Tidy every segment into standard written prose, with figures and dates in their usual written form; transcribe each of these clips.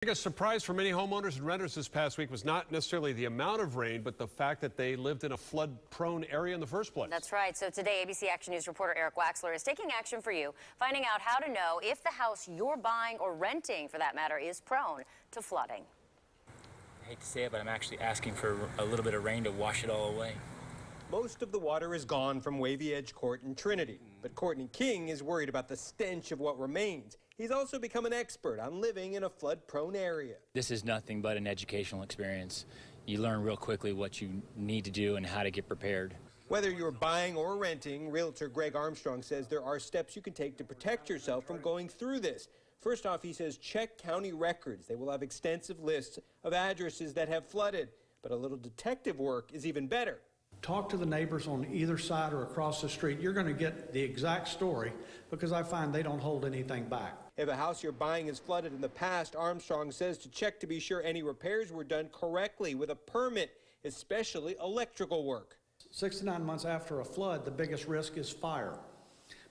A surprise for many homeowners and renters this past week was not necessarily the amount of rain, but the fact that they lived in a flood-prone area in the first place. That's right. So today, ABC Action News reporter Eric Waxler is taking action for you, finding out how to know if the house you're buying or renting, for that matter, is prone to flooding. I hate to say it, but I'm actually asking for a little bit of rain to wash it all away. Most of the water is gone from Wavyedge Court in Trinity, but Courtney King is worried about the stench of what remains. He's also become an expert on living in a flood-prone area. This is nothing but an educational experience. You learn real quickly what you need to do and how to get prepared. Whether you're buying or renting, Realtor Greg Armstrong says there are steps you can take to protect yourself from going through this. First off, he says check county records. They will have extensive lists of addresses that have flooded, but a little detective work is even better. Talk to the neighbors on either side or across the street. You're going to get the exact story because I find they don't hold anything back. If a house you're buying is flooded in the past, Armstrong says to check to be sure any repairs were done correctly with a permit, especially electrical work. 6 to 9 months after a flood, the biggest risk is fire,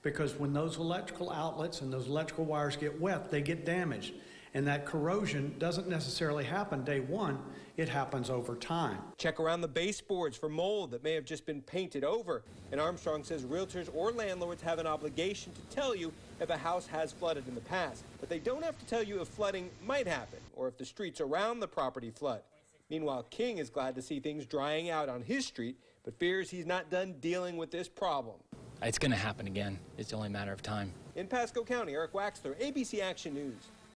because when those electrical outlets and those electrical wires get wet, they get damaged. And that corrosion doesn't necessarily happen day one, it happens over time. Check around the baseboards for mold that may have just been painted over. And Armstrong says realtors or landlords have an obligation to tell you if a house has flooded in the past. But they don't have to tell you if flooding might happen or if the streets around the property flood. Meanwhile, King is glad to see things drying out on his street, but fears he's not done dealing with this problem. It's going to happen again. It's only a matter of time. In Pasco County, Eric Waxler, ABC Action News.